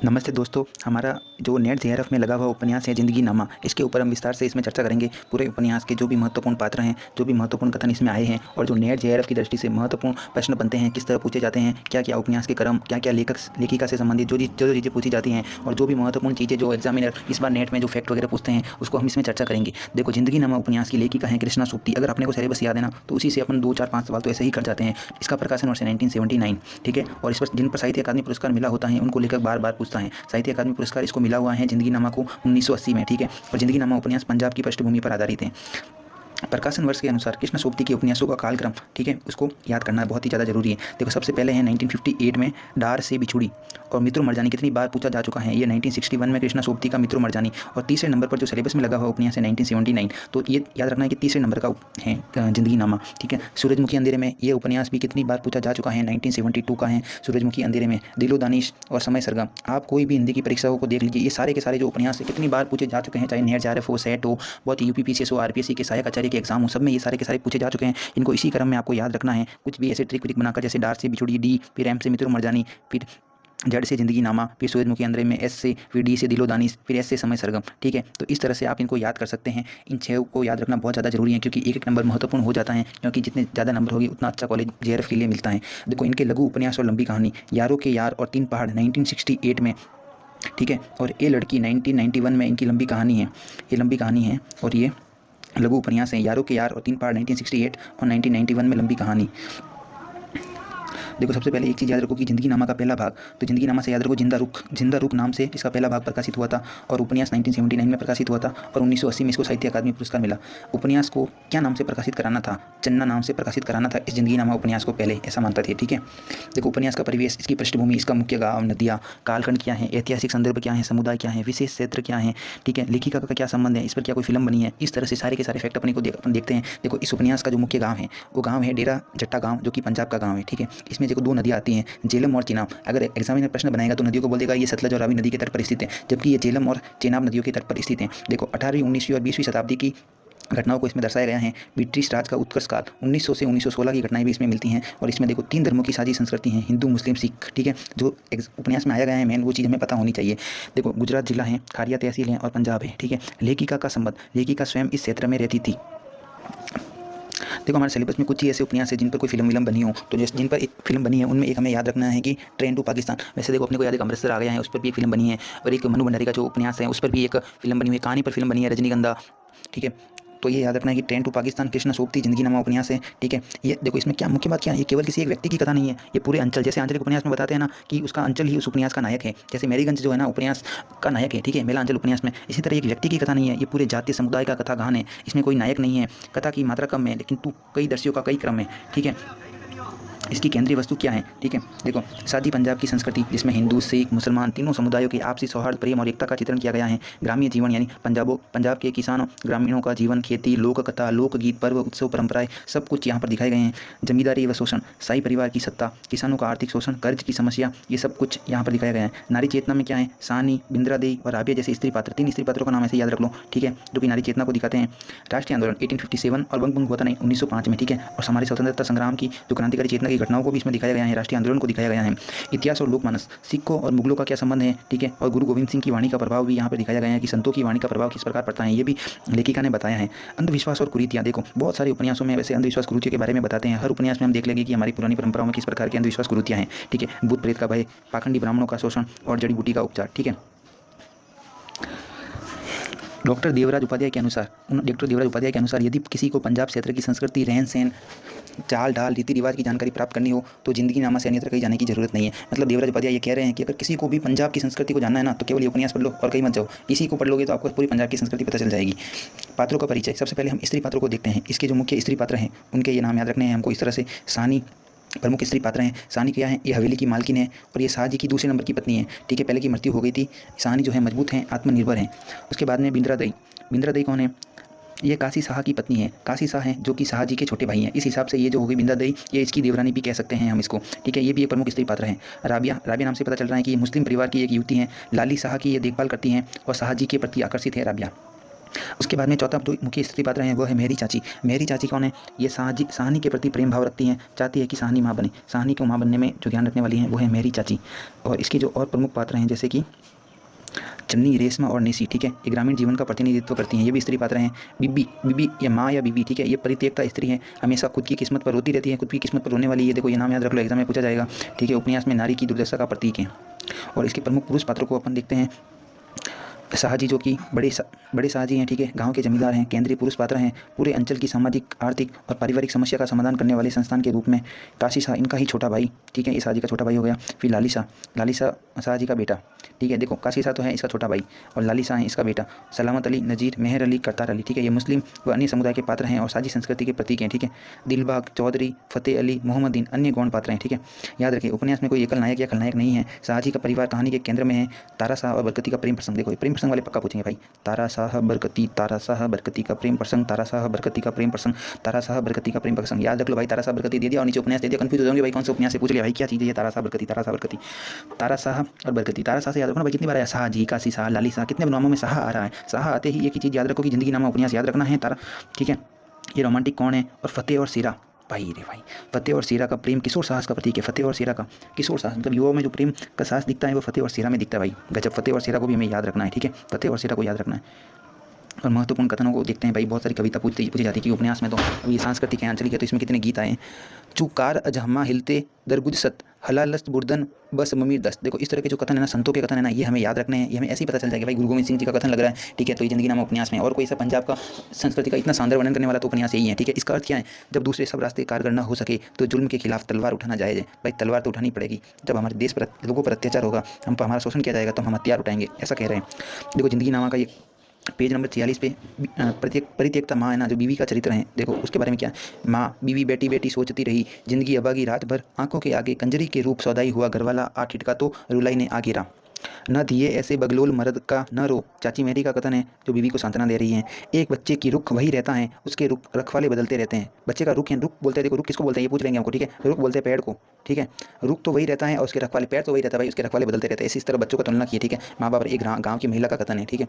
नमस्ते दोस्तों, हमारा जो नेट जेआरएफ में लगा हुआ उपन्यास है ज़िंदगी नामा, इसके ऊपर हम विस्तार से इसमें चर्चा करेंगे। पूरे उपन्यास के जो भी महत्वपूर्ण पात्र हैं, जो भी महत्वपूर्ण कथन इसमें आए हैं और जो नेट जेआरएफ की दृष्टि से महत्वपूर्ण प्रश्न बनते हैं, किस तरह पूछे जाते हैं, क्या-क्या उपन्यास के क्रम, क्या-क्या लेखिका से संबंधित जो चीज़ें पूछी जाती हैं और जो भी महत्वपूर्ण चीज़ें जो एग्जामिनर इस बार नेट में जो फैक्ट वगैरह पूछते हैं, उसको हम इसमें चर्चा करेंगे। देखो, ज़िंदगी नामा उपन्यास की लेखिका है कृष्णा सूक्ति। अगर अपने को सिलेबस याद है ना, तो उसी से अपन 2, 4, 5 सवाल तो ऐसे ही कर जाते हैं। इसका प्रकाशन वर्ष है 1979, ठीक है। और इस पर जिन पर साहित्य अकादमी पुरस्कार मिला होता है, उनको लेखक बार-बार पूछता है। साहित्य अकादमी पुरस्कार इसको मिला हुआ है ज़िंदगी नामा को 1980 में, ठीक है। और ज़िंदगी नामा उपन्यास पंजाब की पृष्ठभूमि पर आधारित है। प्रकाशन वर्ष के अनुसार कृष्ण सोबती के उपन्यासों का कालक्रम, ठीक है, उसको याद करना बहुत ही ज़्यादा जरूरी है। देखो, सबसे पहले है 1958 में डार से बिछुड़ी और मित्रों मरजानी। कितनी बार पूछा जा चुका है ये 1961 में कृष्ण सोबती का मित्रों मरजानी। और तीसरे नंबर पर जो सिलेबस में लगा हुआ उपन्यास है 1979, तो ये याद रखना है कि तीसरे नंबर का है ज़िंदगी नामा, ठीक है। सूरजमुखी अंधेरे में ये उपन्यास भी कितनी बार पूछा जा चुका है, 1972 का है सूरजमुखी अंधेरे में। दिलो दानिश और समय सरगम, आप कोई भी हिंदी की परीक्षाओं को देख लीजिए, ये सारे के सारे जो उपन्यास है कितनी बार पूछे जा चुके हैं, चाहे नेट जेआरएफ हो, सेट हो, बहुत यूपीपीसीएस हो, आरपीएससी के सहायक आचार्य के एग्जाम हो, सब में ये सारे के सारे पूछे जा चुके हैं। इनको इसी क्रम में आपको याद रखना है। कुछ भी ऐसे ट्रिक बनाकर, जैसे डार से बिछुड़ी डी, फिर एम से मित्रों मरजानी, फिर जड़ से ज़िंदगी नामा, फिर सूरजमुखी अंधेरे में एस से, फिर डी से दिलो दानिश, फिर एस से समय सरगम, ठीक है। तो इस तरह से आप इनको याद कर सकते हैं। इन 6 को याद रखना बहुत ज़्यादा जरूरी है, क्योंकि एक एक नंबर महत्वपूर्ण हो जाता है, क्योंकि जितने ज़्यादा नंबर होगी उतना अच्छा कॉलेज जेआरएफ के लिए मिलता है। देखो, इनके लघु उपन्यास और लंबी कहानी यारों के यार और 3 पहाड़ 1968 में, ठीक है। और ये लड़की 1991 में इनकी लंबी कहानी है, ये लंबी कहानी है। और ये लघु उपन्यास हैं यारों के यार और 3 पहाड़ 1968 और 1991 में लंबी कहानी। देखो, सबसे पहले एक चीज़ याद रखो कि ज़िंदगी नामा का पहला भाग, तो ज़िंदगी नामा से याद रखो जिंदा रुख नाम से इसका पहला भाग प्रकाशित हुआ था और उपन्यास 1979 में प्रकाशित हुआ था और 1980 में इसको साहित्य अकादमी पुरस्कार मिला। उपन्यास को क्या नाम से प्रकाशित कराना था? चन्ना नाम से प्रकाशित कराना था इस ज़िंदगी नामा उपन्यास को पहले, ऐसा मानता थे, ठीक है। देखो, उपन्यास का परिवेश, इसकी पृष्ठभूमि, इसका मुख्य गाँव, नदियाँ, कालखंड क्या है, ऐतिहासिक संदर्भ क्या है, समुदाय क्या है, विशेष क्षेत्र क्या है, ठीक है, लेखिका का क्या संबंध है, इस पर क्या कोई फिल्म बनी है, इस तरह से सारे के सारे फैक्ट अपन देखते हैं। देखो, इस उपन्यास का जो मुख्य गाँव है वो गाँव है डेरा जट्टा गाँव, जो कि पंजाब का गाँव है, ठीक है। इसमें देखो 2 नदियाँ आती हैं, झेलम और चेनाब। अगर एग्जामिनर प्रश्न बनाएगा तो नदियों को बोल देगा ये सतलज और रावी नदी के तट पर स्थित है, जबकि ये झेलम और चेनाब नदियों के तट पर स्थित हैं। देखो, 18वीं, 19वीं और 20वीं शताब्दी की घटनाओं को इसमें दर्शाया गया है। ब्रिटिश राज का उत्कर्ष काल 1900 से 1916 की घटनाएं भी इसमें मिलती हैं। और इसमें देखो 3 धर्मों की साझी संस्कृति है, हिंदू, मुस्लिम, सिख, ठीक है। जो उपन्यास में आया गया है मेन वो चीज़ हमें पता होनी चाहिए। देखो, गुजरात जिला है, खारिया तहसील है और पंजाब है, ठीक है। लेखिका का संबंध, लेखिका स्वयं इस क्षेत्र में रहती थी। देखो, हमारे सिलेबस में कुछ ही ऐसे उपन्यास है जिन पर कोई फिल्म बनी हो, तो जिन पर एक फिल्म बनी है उनमें एक हमें याद रखना है कि ट्रेन टू पाकिस्तान। वैसे देखो, अपने को याद है अमृतसर आ गया है, उस पर भी एक फिल्म बनी है। और एक मनु भंडारी का जो उपन्यास है उस पर भी एक फिल्म बनी हुई है, कहानी पर फिल्म बनी है, रजनीगंधा, ठीक है। तो ये याद रखना है कि ट्रेन टू पाकिस्तान कृष्ण सोबती ज़िंदगी नामा उपन्यास है, ठीक है। ये देखो, इसमें क्या मुख्य बात क्या है, ये केवल किसी एक व्यक्ति की कथा नहीं है, ये पूरे अंचल, जैसे आंचलिक उपन्यास में बताते हैं ना कि उसका अंचल ही उस उपन्यास का नायक है। जैसे मेरीगंज जो है ना उपन्यास का नायक है, ठीक है, मेला अंचल उपन्यास में। इसी तरह एक व्यक्ति की कथा नहीं है, ये पूरे जातीय समुदाय का कथा गान है। इसमें कोई नायक नहीं है, कथा की मात्रा कम है लेकिन तू कई दृश्यों का कई क्रम है, ठीक है। इसकी केंद्रीय वस्तु क्या है, ठीक है। देखो, सादी पंजाब की संस्कृति, जिसमें हिंदू, सिख, मुसलमान तीनों समुदायों के आपसी सौहार्द, प्रेम और एकता का चित्रण किया गया है। ग्रामीण जीवन, यानी पंजाब के किसानों, ग्रामीणों का जीवन, खेती, लोक कथा, लोकगीत, पर्व, उत्सव, परंपराएं, सब कुछ यहाँ पर दिखाए गए हैं। जमींदारी व शोषण, शाही परिवार की सत्ता, किसानों का आर्थिक शोषण, कर्ज की समस्या, ये सब कुछ यहाँ पर दिखाया गया है। नारी चेतना में क्या है, सानी, बिंद्रा देई और राबिया जैसे स्त्री पात्र, 3 स्त्री पात्रों का नाम ऐसे याद रख लो, ठीक है, जो कि नारी चेतना को दिखाते हैं। राष्ट्रीय आंदोलन 1857 और बंग हुआ था 1905 में, ठीक है। और हमारे स्वतंत्रता संग्राम की जो क्रांतिकारी चेतना की घटनाओं को भी इसमें दिखाया गया है, राष्ट्रीय आंदोलन को दिखाया गया है। इतिहास और लोकमानस, सिखों और मुगलों का क्या संबंध है, ठीक है। और गुरु गोविंद सिंह की वाणी का प्रभाव भी यहाँ पर दिखाया गया है कि संतों की वाणी का प्रभाव किस प्रकार पड़ता है, ये भी लेखिका ने बताया है। अंधविश्वास और कुरीतियाँ, देखो बहुत सारे उपन्यासों में वैसे अंधविश्वास कुरीतियों के बारे में बताते हैं। हर उपन्यास में हम देख लेंगे कि हमारी पुरानी परंपराओं में किस प्रकार के अंधविश्वास कुरीतियाँ हैं, ठीक है। भूत प्रेत का भय, पाखंडी ब्राह्मणों का शोषण और जड़ी बूटी का उपचार, ठीक है। डॉक्टर देवराज उपाध्याय के अनुसार यदि किसी को पंजाब क्षेत्र की संस्कृति, रहन सहन, चाल ढाल, रीति रिवाज की जानकारी प्राप्त करनी हो तो ज़िंदगी नामा से अन्यत्र कहीं जाने की जरूरत नहीं है। मतलब देवराज उपाध्याय ये कह रहे हैं कि अगर किसी को भी पंजाब की संस्कृति को जानना है ना, तो केवल ये उपन्यास पढ़ लो और कहीं मत जाओ। इसी को पढ़ लोगे तो आपको पूरी पंजाब की संस्कृति पता चल जाएगी। पात्रों का परिचय, सबसे पहले हम स्त्री पात्रों को देखते हैं। इसके जो मुख्य स्त्री पात्र हैं उनके ये नाम याद रखने हैं हमको इस तरह से। सानी प्रमुख स्त्री पात्र हैं। सानी क्या है, ये हवेली की मालकिन है और ये शाहजी की दूसरे नंबर की पत्नी है, ठीक है। पहले की मृत्यु हो गई थी। सानी जो है मजबूत हैं, आत्मनिर्भर हैं। उसके बाद में बिंद्रा दई कौन है, ये काशी शाह की पत्नी है। काशी शाह हैं जो कि शाहजी के छोटे भाई हैं। इस हिसाब से ये जो होगी बिंद्रा दई, ये इसकी देवरानी भी कह सकते हैं हम इसको, ठीक है। ये भी एक प्रमुख स्त्री पात्र हैं। राबिया नाम से पता चल रहा है कि ये मुस्लिम परिवार की एक युवती हैं। लाली शाह की ये देखभाल करती हैं और शाहजी के प्रति आकर्षित है राबिया। उसके बाद में चौथा जो मुख्य स्त्री पात्र हैं वो है मेरी चाची। मेरी चाची कौन है? ये साहनी के प्रति प्रेम भाव रखती हैं, चाहती है कि साहनी माँ बने। साहनी को माँ बनने में जो ध्यान रखने वाली हैं वो है मेरी चाची। और इसके जो और प्रमुख पात्र हैं जैसे कि चन्नी, रेशमा और नेसी, ठीक है, ये ग्रामीण जीवन का प्रतिनिधित्व करती हैं, ये भी स्त्री पात्र हैं। बीबी, बीबी या माँ या बीबी, ठीक है, ये परित्यक्ता स्त्री है, हमेशा खुद की किस्मत पर रोती रहती है, खुद की किस्मत पर रोने वाली। ये देखो, ये नाम याद रख लो, एग्जाम में पूछा जाएगा, ठीक है। उपन्यास में नारी की दुर्दशा का प्रतीक है। और इसके प्रमुख पुरुष पात्रों को अपन देखते हैं। शाहजी जो कि बड़े शाहजी हैं, ठीक है, गांव के जमींदार हैं, केंद्रीय पुरुष पात्र हैं, पूरे अंचल की सामाजिक, आर्थिक और पारिवारिक समस्या का समाधान करने वाले संस्थान के रूप में। काशी शाह इनका ही छोटा भाई, ठीक है, ये शाहजी का छोटा भाई हो गया। फिर लाली शाह शाहजी का बेटा, ठीक है। देखो, काशी शाह तो है इसका छोटा भाई और लाली शाह है इसका बेटा। सलामत अली, नज़ीर, मेहर अली, करतार अली, ठीक है, ये मुस्लिम व अन्य समुदाय के पात्र हैं और शाहजी संस्कृति के प्रतीक हैं, ठीक है। दिलबाग, चौधरी, फतेह अली, मोहम्मदीन अन्य गौण पात्र हैं, ठीक है। याद रखिए, उपन्यास में कोई एकल नायक या खलनायक नहीं है। शाहजी का परिवार कहानी के केंद्र में है। तारा शाह और बरकती का प्रेम प्रसंग, देखो प्रेम प्रसंग वाले पक्का पूछेंगे भाई। तारा शाह बरकती का प्रेम प्रसंग, तारा शाह बरकती का प्रेम प्रसंग, तारा शाह बरकती का प्रेम प्रसंग। याद रख लो भाई, तारा शाह बरकती दे दिया और नीचे उपन्यास दे दिया, कंफ्यूज हो जाओगे भाई कौन से उपन्यास से पूछ लिया भाई, क्या चीज़ है ये तारा शाह बरकती, तारा शाह बरकती, तारा शाह और बरकती। तारा शाह से याद रखना भाई, कितनी बार आया शाहजी, काशी शाह, लाली शाह, कितने नामों में शाह आ रहा है। शाह आते ही एक ही चीज़ याद रखो कि जिंदगी नामा उपन्यास याद रखना है तारा, ठीक है। ये रोमांटिक कौन है? और फतेह और सीरा, भाई रे भाई, फतेह और सीरा का प्रेम किशोर साहस का प्रतीक है। फतेह और सीरा का किशोर साहस मतलब युवाओं में जो प्रेम का साहस दिखता है वो फतेह और सीरा में दिखता है भाई। गजब, फतेह और सीरा को भी हमें याद रखना है, ठीक है, फतेह और सीरा को याद रखना है। और महत्वपूर्ण कथनों को देखते हैं भाई, बहुत सारी कविता पूछी जाती है कि उपन्यास में तो अभी सांस्कृतिक है, आंचलिक है, तो इसमें कितने गीत आए हैं। चुकार अजहमा हिलते दरगुज सत हलालस्त बुर्दन बस ममीर दस्त। देखो, इस तरह के जो कथन है ना, संतों के कथन है ना, ये हमें याद रखने हैं। ये हमें ऐसे ही पता चल जाएगा भाई, गुरु गोविंद सिंह जी का कथन लग रहा है, ठीक है, तो ये जिंदगी नामा उपन्यास में। और कोई ऐसा पंजाब का संस्कृति का इतना शानदार वर्णन करने वाला तो उपन्यास यही है, ठीक है। इसका अर्थ क्या है? जब दूसरे सब रास्ते कारगर न हो सके तो जुल्म के खिलाफ तलवार उठाना जायज़ है। भाई, तलवार तो उठानी पड़ेगी। जब हमारे देश पर लोगों पर अत्याचार होगा, हम पर हमारा शोषण किया जाएगा, तो हम हथियार उठाएंगे, ऐसा कह रहे हैं। देखो, जिंदगी नामा का ये पेज नंबर 46 पे परित्यक्ता माँ है ना, जो बीवी का चरित्र है, देखो उसके बारे में क्या है। माँ, बीवी बैठी बैठी सोचती रही, जिंदगी अबागी रात भर, आंखों के आगे कंजरी के रूप सौदाई हुआ घरवाला आ ठिठका तो रुलाई ने आ गिरा। न दिए ऐसे बगलोल मर्द का न रो, चाची मेरी का कथन है जो बीवी को सांत्वना दे रही है। एक बच्चे की रुख वही रहता है, उसके रुख रखवाले बदलते रहते हैं। बच्चे का रुख है, रुख बोलते हैं, देखो रुख किसको बोलते हैं ये पूछ लेंगे हमको, ठीक है। रुख बोलते हैं पेड़ को, ठीक है। रुख तो वही रहता है और उसके रखवाले, पेड़ तो वही रहता है भाई, उसके रखवाले बदलते रहते हैं। इस तरह बच्चों का तुलना की है, ठीक है। माँ बाप एक गाँव की महिला का कथन है, ठीक है।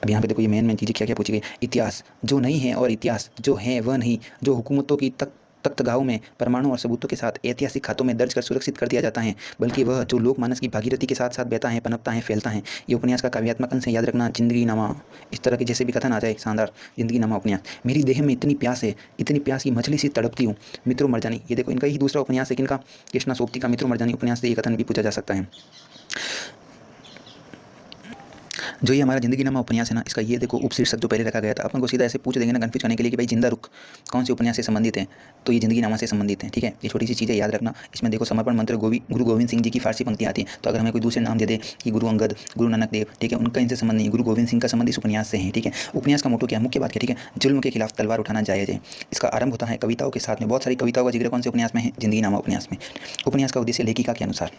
अब यहाँ पे देखो, ये मेन चीज़ें क्या क्या पूछी गई। इतिहास जो नहीं है और इतिहास जो है वह नहीं, जो हुकूमतों की तख्तगाहों में परमाणु और सबूतों के साथ ऐतिहासिक खातों में दर्ज कर सुरक्षित कर दिया जाता है, बल्कि वह जो लोकमानस की भागीरथी के साथ साथ बहता है, पनपता है, फैलता है। ये उपन्यास का काव्यात्मक अंश है, याद रखना। जिंदगी नामा, इस तरह के जैसे भी कथन आ जाए शानदार, जिंदगी नामा उपन्यास। मेरी देह में इतनी प्यास है, इतनी प्यास की मछली सी तड़पती हूँ, मित्रों मरजानी। ये देखो, इनका ही दूसरा उपन्यास है, किनका? कृष्णा सोबती का मित्रों मरजानी उपन्यास से ये कथन भी पूछा जा सकता है। जो ये हमारा जिंदगी नामा उपन्यास है ना, इसका ये देखो उपशीर्षक जो पहले रखा गया था, अपन को सीधा ऐसे पूछ देंगे ना कन्फ्यूज करने के लिए कि भाई जिंदा रुख कौन से उपन्यास से संबंधित है, तो ये जिंदगी नामा से संबंधित है, ठीक है। ये छोटी सी चीज़ें याद रखना। इसमें देखो, समर्पण मंत्र गुरु गोविंद सिंह जी की फारसी पंक्ति आती है, तो अगर हमें कोई दूसरे नाम दे दे कि गुरु अंगद, गुरु नानक देव, ठीक है, उनका इनसे संबंध नहीं, गुरु गोविंद सिंह का संबंध इस उपन्यास से है, ठीक है। उपन्यास का मोटो क्या, मुख्य बात क्या, ठीक है, जुल्म के खिलाफ तलवार उठाना जायज़ है। इसका आरंभ होता है कविताओं के साथ में, बहुत सारी कविताओं का जिक्र कौन से उपन्यास में है? जिंदगी नामा उपन्यास में। उपन्यास का उद्देश्य लेखिका के अनुसार,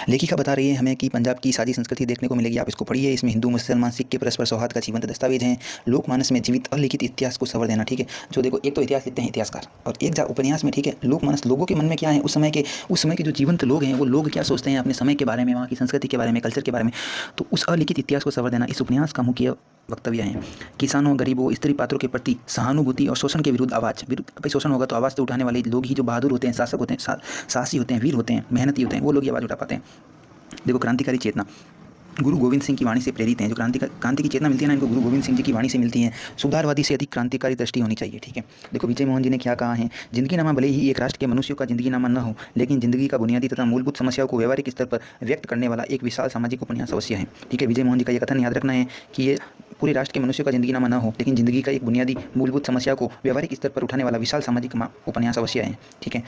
लेखिका बता रही है हमें कि पंजाब की साजी संस्कृति देखने को मिलेगी, आप इसको पढ़िए। इसमें हिंदू, मुसलमान, सिख के परस्पर सौहार्द का जीवंत दस्तावेज हैं, लोकमानस में जीवित अलिखित इतिहास को संवर देना, ठीक है। जो देखो, एक तो इतिहास लिखते हैं इतिहासकार, और एक जा उपन्यास में, ठीक है, लोकमानस, लोगों के मन में क्या है, उस समय के जो जीवंत लोग हैं, वो लोग क्या सोचते हैं अपने समय के बारे में, वहाँ की संस्कृति के बारे में, कल्चर के बारे में, तो उस अलिखित इतिहास को संवर देना इस उपन्यास का मुख्य वक्तव्य है। किसानों, गरीबों, स्त्री पात्रों के प्रति सहानुभूति और शोषण के विरुद्ध आवाज़। भाई, शोषण होगा तो आवाज़ तो उठाने वाले लोग ही जो बहादुर होते हैं, शासक होते हैं, साहसी होते हैं, वीर होते हैं, मेहनती होते हैं, वो लोग ही आवाज़ उठा पाते हैं। देखो, क्रांतिकारी चेतना गुरु गोविंद सिंह की वाणी से प्रेरित हैं। जो क्रांति की चेतना मिलती है ना, इनको गुरु गोविंद सिंह जी की वाणी से मिलती है। सुधारवादी से अधिक क्रांतिकारी दृष्टि होनी चाहिए, ठीक है। देखो, विजय मोहन जी ने क्या कहा है, जिंदगी नामा भले ही एक राष्ट्र के मनुष्यों का जिंदगी नामा न हो, लेकिन जिंदगी का बुनियादी तथा मूलभूत समस्याओं को व्यवहारिक स्तर पर व्यक्त करने वाला एक विशाल सामाजिक उपन्यास अवश्य है, ठीक है। विजय मोहन जी का यह कथन याद रखना है कि ये पूरे राष्ट्र के मनुष्यों का जिंदगी नामा न हो, लेकिन जिंदगी का एक बुनियादी मूलभूत समस्या को व्यवहारिक स्तर पर उठाने वाला विशाल सामाजिक उपन्यास अवश्य है, ठीक है।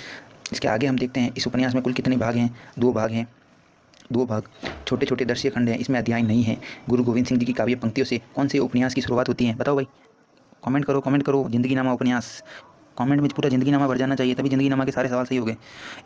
इसके आगे हम देखते हैं इस उपन्यास में कुल कितने भाग हैं। 2 भाग हैं, 2 भाग, छोटे छोटे दृश्य खंड हैं, इसमें अध्याय नहीं है। गुरु गोविंद सिंह जी की काव्य पंक्तियों से कौन से उपन्यास की शुरुआत होती है, बताओ भाई, कमेंट करो, कमेंट करो। जिंदगी नामा उपन्यास कमेंट में पूरा जिंदगी नामा भर जाना चाहिए, तभी जिंदगी नामा के सारे सवाल सही हो गए।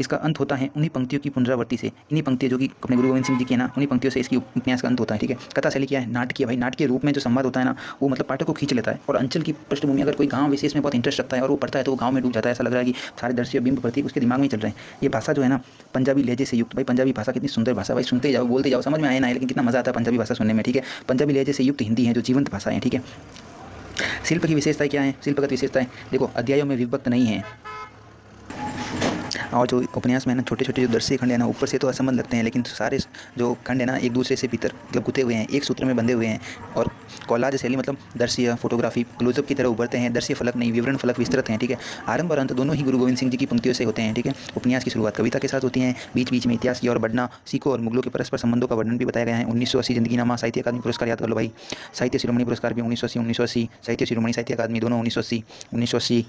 इसका अंत होता है उन्हीं पंक्तियों की पुनरावृत्ति से, इन्हीं पंक्तियों जो कि अपने गुरु गोविंद सिंह जी की है ना, उन्हीं पंक्तियों से इसकी उपन्यास का अंत होता है। ठीक है, कथा शैली क्या है? नाटकीय। भाई नाटकीय रूप में जो संवाद होता है ना, वो मतलब पाठक को खींच लेता है। और अंचल की पृष्ठभूमि, अगर कोई गाँव विशेष में बहुत इंटरेस्ट रखता है और वो पढ़ता है तो वो गाँव में डूब जाता है। ऐसा लग रहा है कि सारे दृश्य बिंब प्रतीक उसके दिमाग में चल रहे हैं। ये भाषा जो है ना, पंजाबी लहजे से युक्त। भाई पंजाबी भाषा कितनी सुंदर भाषा, भाई सुनते जाओ, बोलते जाओ, समझ में आए ना, लेकिन कितना मजा आता है पंजाबी भाषा सुनने में। ठीक है, पंजाबी लहजे से युक्त हिंदी है जो जीवंत भाषा है। ठीक है, शिल्प की विशेषताएं क्या है? शिल्पगत विशेषताएं देखो, अध्यायों में विभक्त नहीं है, और जो उपन्यास में ना छोटे छोटे जो दृश्य खंड है ना, ऊपर से तो असंबंध लगते हैं, लेकिन सारे जो खंड है ना एक दूसरे से भीतर मतलब गुथे हुए हैं, एक सूत्र में बंधे हुए हैं। और कोलाज शैली मतलब दृश्य फोटोग्राफी क्लोजअप की तरह उभरते हैं, दृश्य फलक नहीं, विवरण फलक विस्तृत हैं। ठीक है, आरंभ और अंत दोनों ही गुरु गोविंद सिंह जी की पंक्तियों से होते हैं। ठीक है, उपन्यास की शुरुआत कविता के साथ होती है, बीच बीच में इतिहास की ओर बढ़ना, सिखों और मुगलों के परस्पर संबंधों का वर्णन भी बताया गया है। 1980 जिंदगी नामा साहित्य अकादमी पुरस्कार याद कर लो भाई, साहित्य शिरोमणि पुरस्कार भी 1980, साहित्य शिरोमणि साहित्य अकादमी दोनों 1980।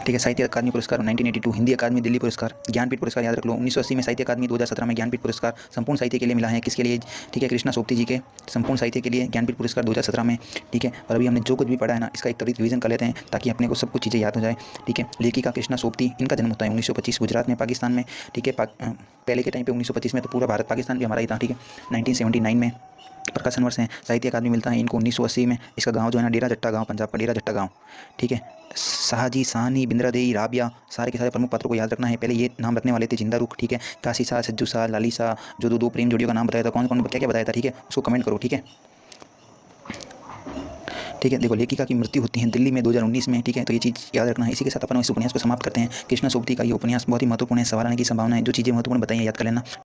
ठीक है, साहित्य अकादमी पुरस्कार 1982, हिंदी अकादमी दिल्ली पुरस्कार, ज्ञानपीठ पुरस्कार याद रख लो 1980 में, साहित्य अकादमी 2017 में ज्ञानपीठ पुरस्कार संपूर्ण साहित्य के लिए मिला है। किसके लिए? ठीक है, कृष्णा सोबती जी के संपूर्ण साहित्य के लिए ज्ञानपीठ पुरस्कार 2017 में। ठीक है, और अभी हमने जो कुछ भी पढ़ा है ना, इसका एक त्वरित रिवीजन कर लेते हैं ताकि अपने को सब कुछ चीज़ें याद हो जाए। ठीक है, लेखिका कृष्णा सोबती, इनका जन्म होता है 1925 गुजरात में, पाकिस्तान में। ठीक है, पहले के टाइम पे 1925 में तो पूरा भारत पाकिस्तान भी हमारा ही था। ठीक है, 1979 में प्रकाशन वर्ष है, साहित्य अकादमी मिलता है इनको 1980 में। इसका गांव जो है ना डेरा जट्टा गांव, पंजाब का डेरा जट्टा गांव। ठीक है, शाहजी, साहनी, बिंद्रा देई, राबिया, सारे के सारे प्रमुख पात्रों को याद रखना है। पहले ये नाम रखने वाले थे जिंदा रुख। ठीक है, काशी शाह, सज्जू शाह, लाली शाह, जो दो प्रेम जोड़ियों का नाम बताया था, कौन कौन क्या क्या बताया था। ठीक है, उसको कमेंट करो। ठीक है, ठीक है, देखो लेखिका की मृत्यु होती है दिल्ली में 2019 में। ठीक है, तो ये चीज़ याद रखना है। इसी के साथ अपन इस उपन्यास को समाप्त करते हैं। कृष्णा सोबती का ये उपन्यास बहुत ही महत्वपूर्ण है, सवाल आने की संभावना है। जो चीज़ें महत्वपूर्ण बताइए याद कर लेना।